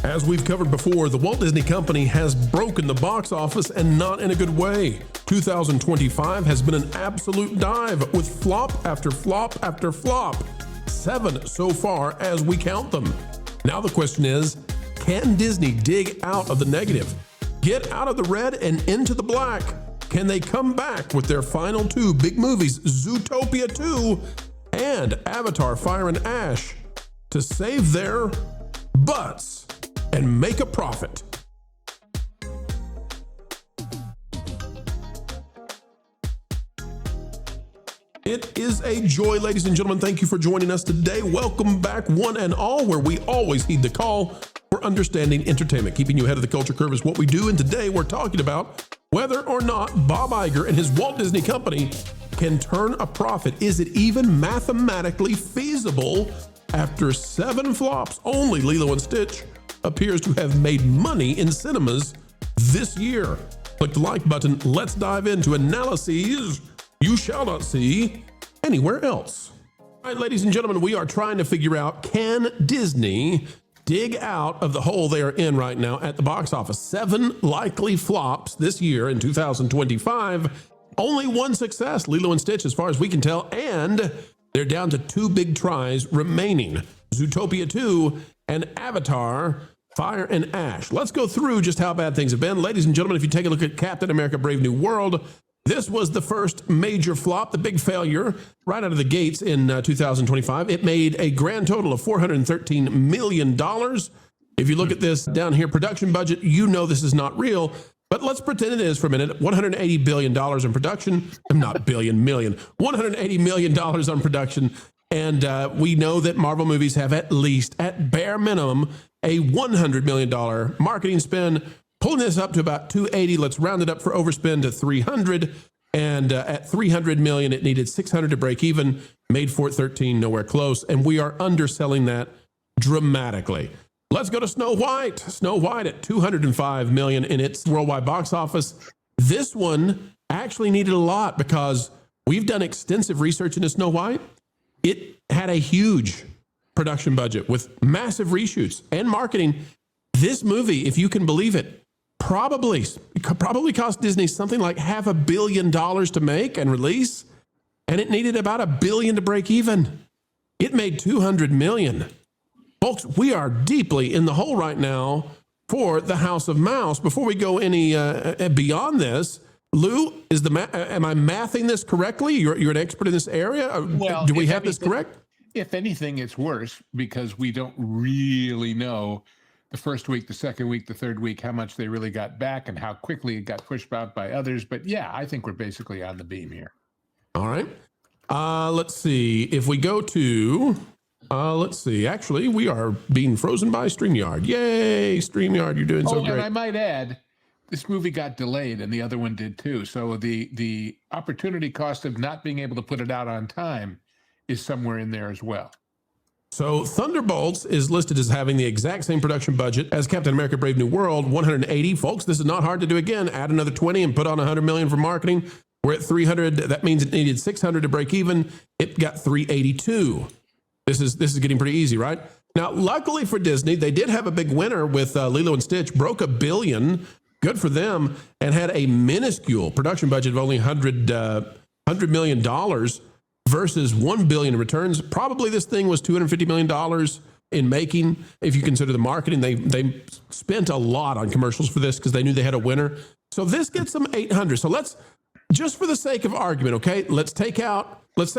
As we've covered before, the Walt Disney Company has broken the box office and not in a good way. 2025 has been an absolute dive with flop after flop after flop. 7 so far as we count them. Now the question is, can Disney dig out of the negative? Get out of the red and into the black? Can they come back with their final 2 big movies, Zootopia 2 and Avatar Fire and Ash, to save their butts and make a profit? It is a joy, ladies and gentlemen. Thank you for joining us today. Welcome back, one and all, where we always heed the call for understanding entertainment. Keeping you ahead of the culture curve is what we do, and today we're talking about whether or not Bob Iger and his Walt Disney Company can turn a profit. Is it even mathematically feasible? After 7 flops, only Lilo and Stitch appears to have made money in cinemas this year. Click the like button. Let's dive into analyses you shall not see anywhere else. All right, ladies and gentlemen, we are trying to figure out, can Disney dig out of the hole they are in right now at the box office? 7 likely flops this year in 2025. Only 1 success, Lilo and Stitch, as far as we can tell, and they're down to 2 big tries remaining, Zootopia 2 and Avatar Fire and Ash. Let's go through just how bad things have been. Ladies and gentlemen, if you take a look at Captain America Brave New World, this was the first major flop, the big failure right out of the gates in 2025. It made a grand total of $413 million. If you look at this down here, production budget, you know this is not real, but let's pretend it is for a minute. $180 billion in production, not billion, million, $180 million on production. And we know that Marvel movies have at least, at bare minimum, a $100 million marketing spend. Pulling this up to about 280, let's round it up for overspend to 300. And at 300 million, it needed 600 to break even, made 413, nowhere close. And we are underselling that dramatically. Let's go to Snow White. Snow White at 205 million in its worldwide box office. This one actually needed a lot because we've done extensive research into Snow White. It had a huge production budget with massive reshoots and marketing. This movie, if you can believe it, probably cost Disney something like $500 million to make and release, and it needed about $1 billion to break even. It made 200 million. Folks, we are deeply in the hole right now for the House of Mouse. Before we go any beyond this, Lou, am I mathing this correctly? You're an expert in this area. Well, do we have this correct? If anything, it's worse because we don't really know the first week, the second week, the third week, how much they really got back and how quickly it got pushed out by others. But yeah, I think we're basically on the beam here. All right. Let's see. If we go to, let's see. Actually, we are being frozen by StreamYard. Yay, StreamYard, you're doing so great. And I might add, this movie got delayed and the other one did too. So the opportunity cost of not being able to put it out on time is somewhere in there as well. So Thunderbolts is listed as having the exact same production budget as Captain America Brave New World, 180. Folks, this is not hard to do again. Add another 20 and put on 100 million for marketing. We're at 300. That means it needed 600 to break even. It got 382. This is getting pretty easy, right? Now, luckily for Disney, they did have a big winner with Lilo and Stitch, broke $1 billion. Good for them, and had a minuscule production budget of only $100 million versus $1 billion in returns. Probably this thing was $250 million in making. If you consider the marketing, they spent a lot on commercials for this because they knew they had a winner. So this gets them 800. So let's, just for the sake of argument, okay, let's say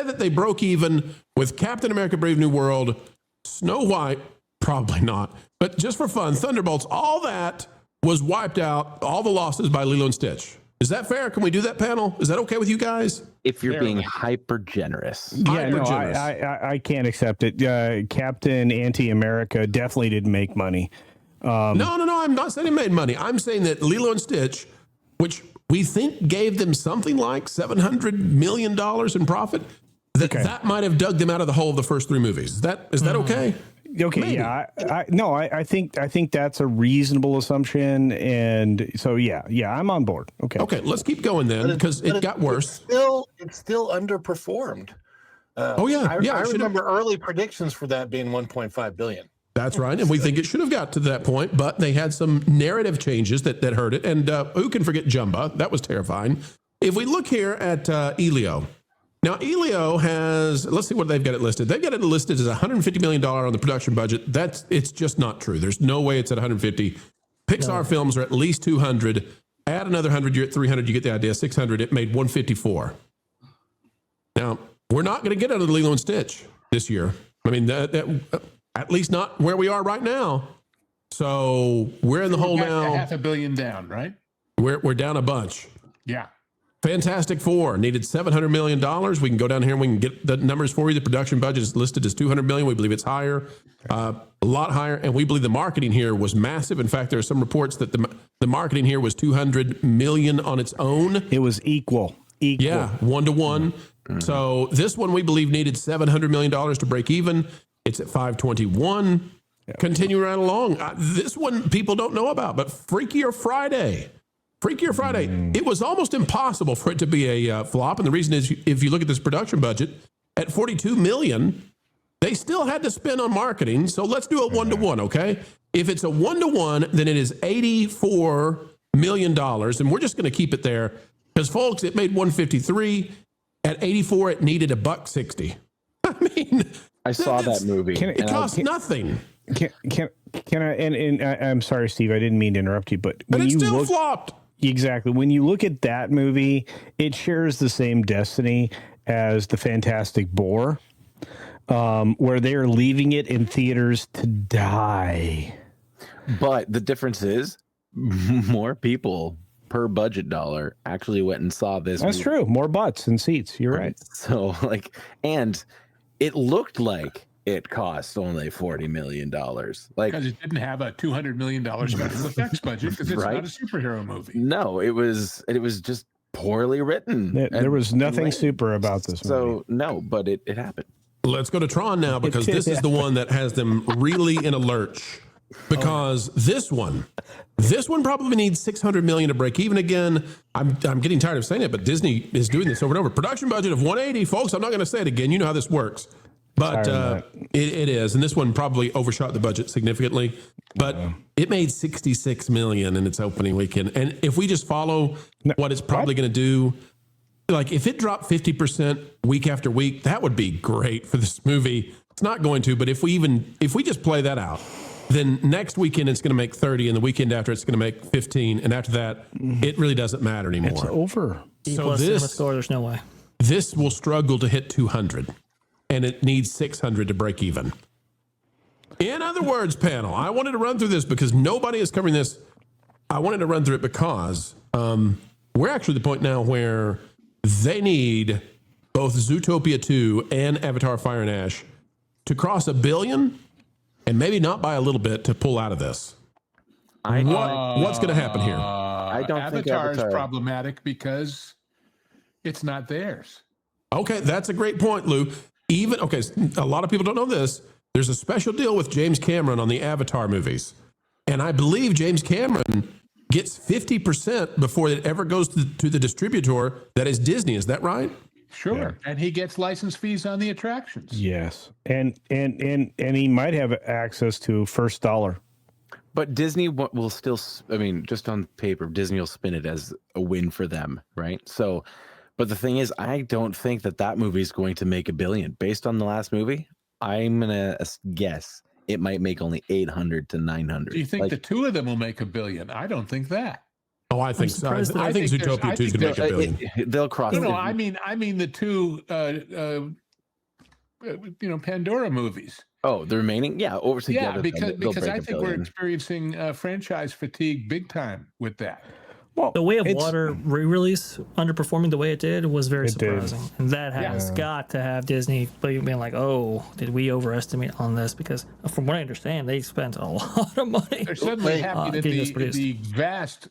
that they broke even with Captain America Brave New World, Snow White, probably not, but just for fun, Thunderbolts, all that was wiped out, all the losses by Lilo and Stitch. Is that fair? Can we do that, panel? Is that okay with you guys? If you're being hyper generous. Yeah, no, I can't accept it. Captain Anti-America definitely didn't make money. No, I'm not saying it made money. I'm saying that Lilo and Stitch, which we think gave them something like $700 million in profit, that might have dug them out of the hole of the first 3 movies. Is that okay? Okay, maybe. Yeah, I think that's a reasonable assumption, and so yeah, I'm on board. Okay, let's keep going then because it got worse. It's still underperformed. I remember early predictions for that being 1.5 billion. That's right. And we think it should have got to that point, but they had some narrative changes that hurt it. And who can forget Jumba? That was terrifying. If we look here at Elio. Now, Elio has, let's see what they've got it listed. They've got it listed as $150 million on the production budget. It's just not true. There's no way it's at 150. Pixar films are at least 200. Add another 100, you're at 300. You get the idea. 600. It made 154. Now, we're not going to get out of the Lilo and Stitch this year. I mean, that at least not where we are right now. So we're in the hole now. $500 million down, right? We're down a bunch. Yeah. Fantastic Four needed $700 million. We can go down here and we can get the numbers for you. The production budget is listed as $200 million. We believe it's higher, a lot higher. And we believe the marketing here was massive. In fact, there are some reports that the marketing here was $200 million on its own. It was equal. Yeah, 1-to-1. Mm-hmm. So this one we believe needed $700 million to break even. It's at 521. Yeah. Continue right along. This one people don't know about, but Freakier Friday. It was almost impossible for it to be a flop. And the reason is if you look at this production budget at $42 million, they still had to spend on marketing. So let's do a 1-to-1, okay? If it's a 1-to-1, then it is $84 million. And we're just going to keep it there because, folks, it made 153. At 84, it needed $1.60. I mean, I saw that movie. It cost nothing. Can I? And I'm sorry, Steve. I didn't mean to interrupt you, but when it you still flopped. Exactly. When you look at that movie, it shares the same destiny as the Fantastic Boar, where they're leaving it in theaters to die. But the difference is more people per budget dollar actually went and saw this. That's movie. true. More butts and seats. You're right. So and it looked like it cost only $40 million. Like, because it didn't have a $200 million special effects budget because it's not a superhero movie. No, it was just poorly written. There was nothing super about this movie. So no, but it happened. Let's go to Tron now because this is the one that has them really in a lurch. Because this one probably needs $600 million to break even again. I'm getting tired of saying it, but Disney is doing this over and over. Production budget of 180, folks. I'm not going to say it again. You know how this works. But it is, and this one probably overshot the budget significantly. But it made $66 million in its opening weekend. And if we just follow what it's probably going to do, like if it dropped 50% week after week, that would be great for this movie. It's not going to, but if we just play that out, then next weekend it's going to make 30, and the weekend after it's going to make 15, and after that, it really doesn't matter anymore. It's over. So there's no way. This will struggle to hit 200. And it needs 600 to break even. In other words, panel, I wanted to run through this because nobody is covering this. I wanted to run through it because we're actually at the point now where they need both Zootopia 2 and Avatar Fire and Ash to cross $1 billion and maybe not by a little bit to pull out of this. What's going to happen here? I don't think Avatar is problematic because it's not theirs. Okay, that's a great point, Lou. A lot of people don't know this. There's a special deal with James Cameron on the Avatar movies. And I believe James Cameron gets 50% before it ever goes to the distributor that is Disney. Is that right? Sure. Yeah. And he gets license fees on the attractions. Yes. And he might have access to first dollar. But Disney will still, just on paper, Disney will spin it as a win for them, right? So, but the thing is, I don't think that movie is going to make $1 billion. Based on the last movie, I'm going to guess it might make only 800 to 900. Do you think the two of them will make $1 billion? I don't think that. Oh, I think so. I think Zootopia 2 is going to make $1 billion. They'll cross. No, I mean the two, Pandora movies. Oh, the remaining, over together. Yeah, because I think we're experiencing franchise fatigue big time with that. Well, the Way of Water re-release underperforming the way it did was very surprising. And that has got to have Disney being like, oh, did we overestimate on this? Because from what I understand, they spent a lot of money. They're suddenly happy that the vast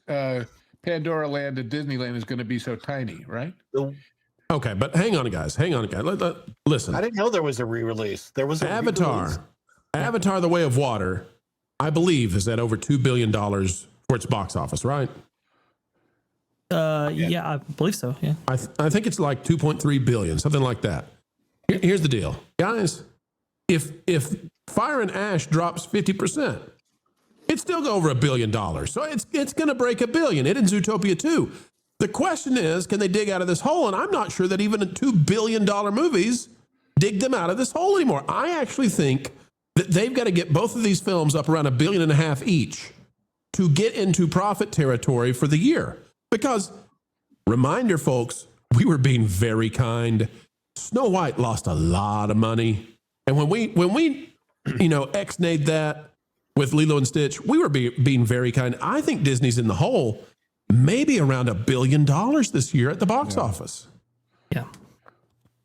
Pandora land at Disneyland is going to be so tiny, right? Okay, but hang on, guys. Listen. I didn't know there was a re-release. There was Avatar. Avatar: The Way of Water, I believe, is at over $2 billion for its box office, right? Yeah, I believe so. Yeah, I think it's like 2.3 billion, something like that. Here's the deal, guys. If Fire and Ash drops 50%. It's still over $1 billion. So it's going to break $1 billion. It and Zootopia too. The question is, can they dig out of this hole? And I'm not sure that even $2 billion movies dig them out of this hole anymore. I actually think that they've got to get both of these films up around $1.5 billion each to get into profit territory for the year. Because, reminder, folks, we were being very kind. Snow White lost a lot of money. And when we ex-nayed that with Lilo and Stitch, we were being very kind. I think Disney's in the hole maybe around $1 billion this year at the box office. Yeah.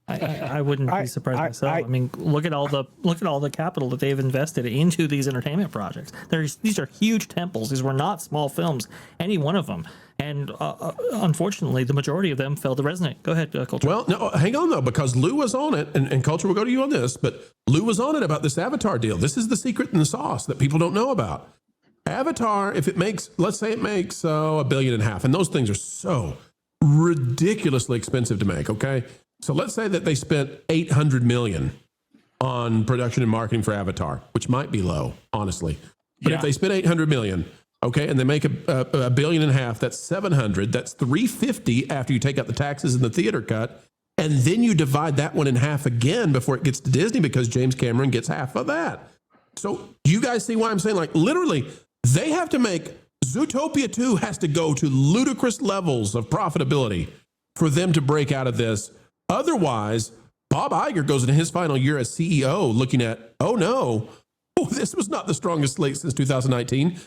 I wouldn't be surprised myself. I mean, look at all the capital that they've invested into these entertainment projects. These are huge temples. These were not small films, any one of them. And unfortunately, the majority of them failed to resonate. Go ahead, Culture. Well, no, hang on though, because Lou was on it, and Culture will go to you on this, but Lou was on it about this Avatar deal. This is the secret in the sauce that people don't know about. Avatar, if it makes, let's say it makes $1.5 billion, and those things are so ridiculously expensive to make. Okay. So let's say that they spent $800 million on production and marketing for Avatar, which might be low, honestly. But if they spent $800 million, okay, and they make $1.5 billion, that's 700. That's 350 after you take out the taxes and the theater cut, and then you divide that one in half again before it gets to Disney because James Cameron gets half of that. So you guys see why I'm saying, like, literally, they have to make Zootopia 2 has to go to ludicrous levels of profitability for them to break out of this. Otherwise, Bob Iger goes into his final year as CEO looking at, this was not the strongest slate since 2019.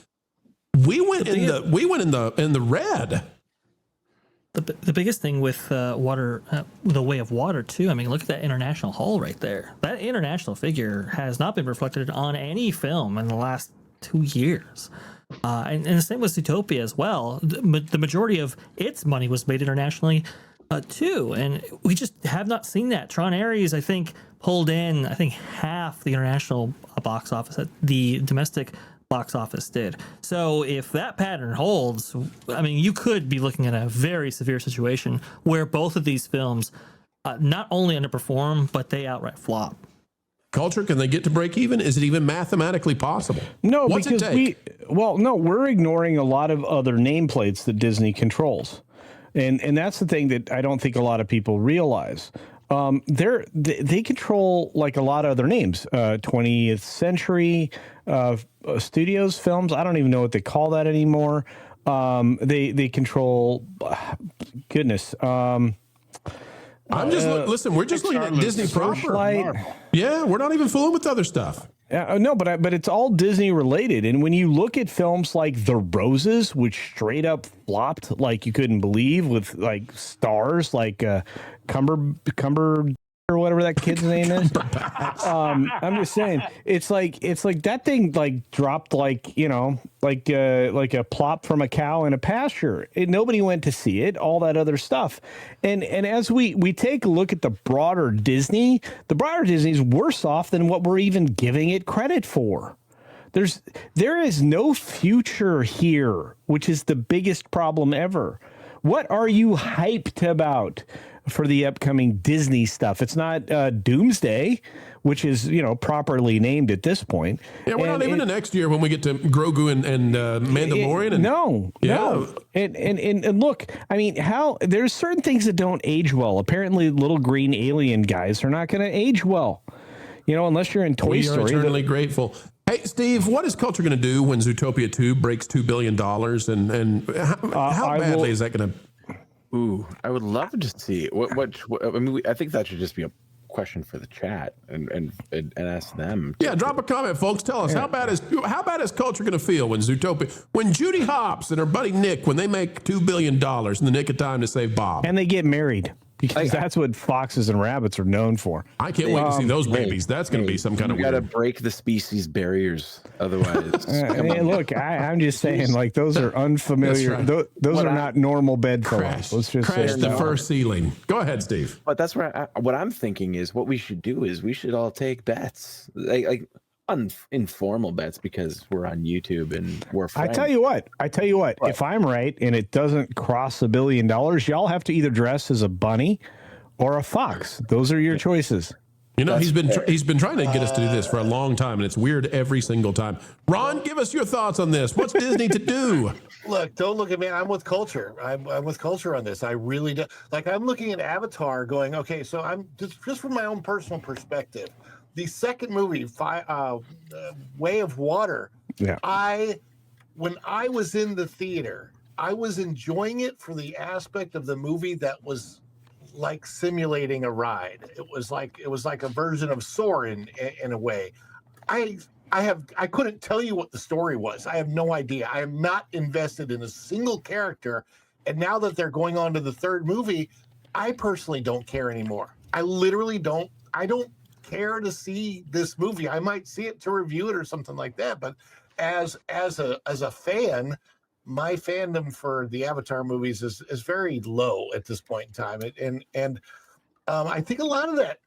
We went in the red. The biggest thing with water, the way of water too. I mean, look at that international haul right there. That international figure has not been reflected on any film in the last 2 years. And the same with Zootopia as well. The majority of its money was made internationally too, and we just have not seen that. Tron Ares, I think, pulled in half the international box office that the domestic box office did. So if that pattern holds, I mean, you could be looking at a very severe situation where both of these films not only underperform, but they outright flop. Culture, can they get to break even? Is it even mathematically possible? No, What's because it take? we're ignoring a lot of other nameplates that Disney controls. And that's the thing that I don't think a lot of people realize. They control like a lot of other names, 20th Century Studios films. I don't even know what they call that anymore. They control, goodness. We're just looking at Disney proper. Yeah, we're not even fooling with other stuff. No, but it's all Disney related. And when you look at films like The Roses, which straight up flopped like you couldn't believe, with like stars like Cumber or whatever that kid's name is. I'm just saying, it's like that thing like dropped like a plop from a cow in a pasture. Nobody went to see it. All that other stuff, and as we take a look at the broader Disney, is worse off than what we're even giving it credit for. There is no future here, which is the biggest problem ever. What are you hyped about for the upcoming Disney stuff? It's not Doomsday, which is, properly named at this point. Yeah, we're not even the next year when we get to Grogu and Mandalorian. No. And look, I mean, there's certain things that don't age well. Apparently, little green alien guys are not going to age well, unless you're in Toy Story. We are eternally grateful. Hey, Steve, what is Culture going to do when Zootopia 2 breaks $2 billion? And how badly is that going to... Ooh, I would love to see what I mean. I think that should just be a question for the chat and ask them. Yeah, drop a comment, folks. Tell us how bad is Culture going to feel when Judy Hopps and her buddy Nick, when they make $2 billion in the nick of time to save Bob, and they get married. Because that's what foxes and rabbits are known for. I can't wait to see those babies. That's going to be some kind of weird. You got to break the species barriers, otherwise. Look, I'm just saying, like, those are unfamiliar. Right. Those are not normal bedfellows. Let's just crash the first ceiling. Go ahead, Steve. But that's what I'm thinking is what we should do is we should all take bets, like informal bets, because we're on YouTube and we're friends. I tell you what, if I'm right and it doesn't cross $1 billion, y'all have to either dress as a bunny or a fox. Those are your choices. You know, he's been trying to get us to do this for a long time, and it's weird every single time. Ron, give us your thoughts on this. What's Disney to do? Look, don't look at me. I'm with culture. I'm with culture on this. I really do. Like, I'm looking at Avatar going, okay, so I'm just from my own personal perspective. The second movie, Way of Water, when I was in the theater, I was enjoying it for the aspect of the movie that was like simulating a ride. It was like a version of Soarin' in a way. I couldn't tell you what the story was. I have no idea. I am not invested in a single character. And now that they're going on to the third movie, I personally don't care anymore. I literally don't. I don't care to see this movie. I might see it to review it or something like that. But as a fan, my fandom for the Avatar movies is very low at this point in time. And I think a lot of that,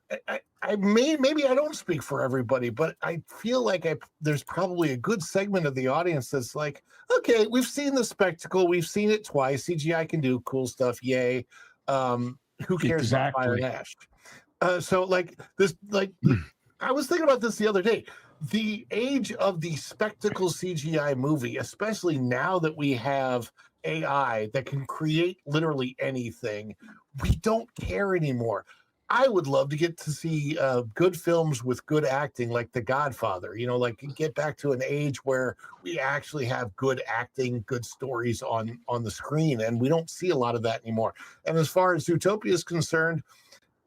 maybe I don't speak for everybody, but I feel like there's probably a good segment of the audience that's like, okay, we've seen the spectacle. We've seen it twice. CGI can do cool stuff. Yay. Who cares about Fire and Ash? So like this, I was thinking about this the other day. The age of the spectacle CGI movie, especially now that we have AI that can create literally anything, we don't care anymore. I would love to get to see good films with good acting, like The Godfather, like get back to an age where we actually have good acting, good stories on the screen. And we don't see a lot of that anymore. And as far as Zootopia is concerned,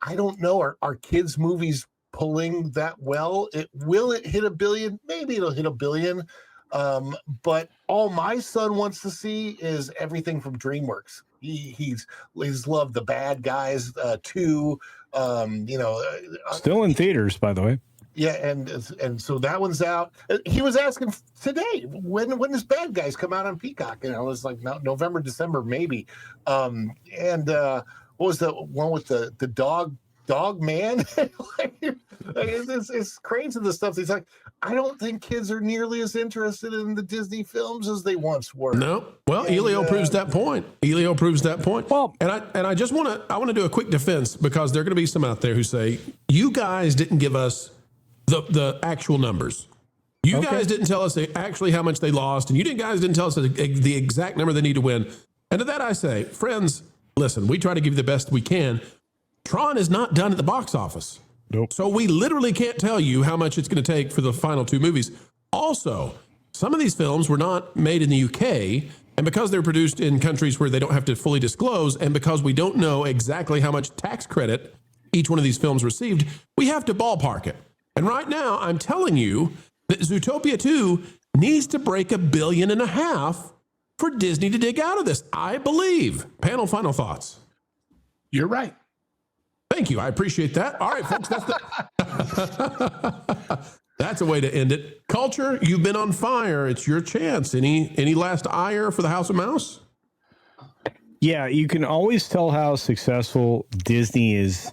I don't know. Are kids' movies pulling that well? Will it hit $1 billion? Maybe it'll hit $1 billion. But all my son wants to see is everything from DreamWorks. He's loved The Bad Guys 2. Still in theaters, by the way. Yeah, and so that one's out. He was asking today, when does Bad Guys come out on Peacock? And I was like, no, November, December, maybe. What was the one with the dog man? It's crazy, the stuff. He's like, I don't think kids are nearly as interested in the Disney films as they once were. No. Well, Elio proves that point. Well, and I just want to do a quick defense, because there are going to be some out there who say, you guys didn't give us the actual numbers. You guys didn't tell us actually how much they lost, and you guys didn't tell us the exact number they need to win. And to that I say, friends, listen, we try to give you the best we can. Tron is not done at the box office. Nope. So we literally can't tell you how much it's going to take for the final two movies. Also, some of these films were not made in the UK, and because they're produced in countries where they don't have to fully disclose, and because we don't know exactly how much tax credit each one of these films received, we have to ballpark it. And right now, I'm telling you that Zootopia 2 needs to break $1.5 billion for Disney to dig out of this, I believe. Panel, final thoughts. You're right. Thank you. I appreciate that. All right, folks, that's a way to end it. Culture, you've been on fire. It's your chance. Any last ire for the House of Mouse? Yeah, you can always tell how successful Disney is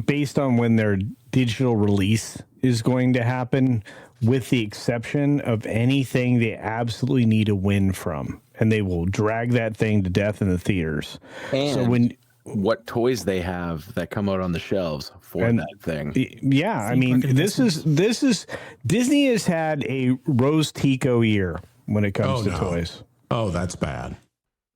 based on when their digital release is going to happen, with the exception of anything they absolutely need a win from, and they will drag that thing to death in the theaters. And so what toys they have that come out on the shelves for that thing. Yeah, I mean, this is Disney has had a Rose Tico year when it comes to toys. Oh, that's bad.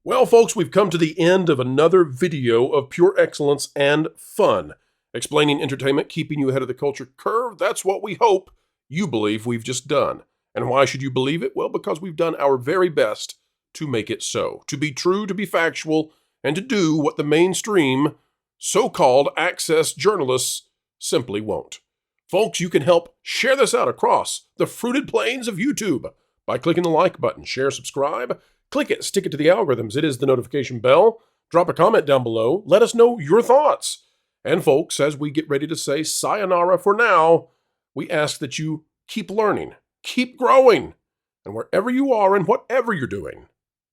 Well, folks, we've come to the end of another video of pure excellence and fun, explaining entertainment, keeping you ahead of the culture curve. That's what we hope you believe we've just done. And why should you believe it? Well, because we've done our very best to make it so, to be true, to be factual, and to do what the mainstream, so-called access journalists simply won't. Folks, you can help share this out across the fruited plains of YouTube by clicking the like button, share, subscribe, click it, stick it to the algorithms. It is the notification bell. Drop a comment down below. Let us know your thoughts. And folks, as we get ready to say sayonara for now, we ask that you keep learning, keep growing, and wherever you are and whatever you're doing,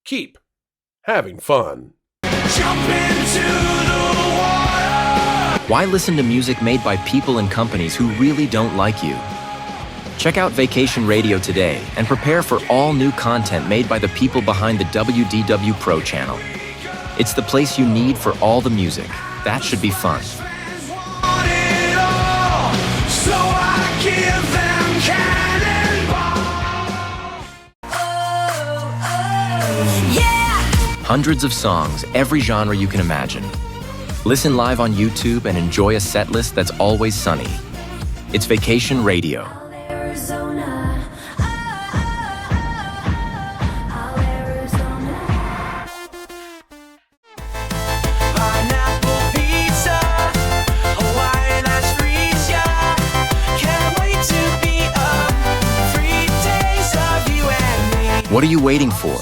keep having fun. Jump into the water! Why listen to music made by people and companies who really don't like you? Check out Vacation Radio today and prepare for all new content made by the people behind the WDW Pro Channel. It's the place you need for all the music. That should be fun. give them cannonball. Yeah. Hundreds of songs, every genre you can imagine. Listen live on YouTube and enjoy a set list that's always sunny. It's Vacation Radio. Arizona. Pineapple pizza, Hawaiian ice freeze, yeah. Can't wait to be up. 3 days of you and me. What are you waiting for?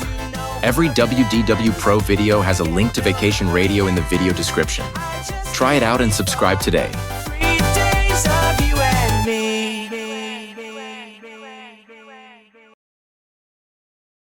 Every WDW Pro video has a link to Vacation Radio in the video description. Try it out and subscribe today.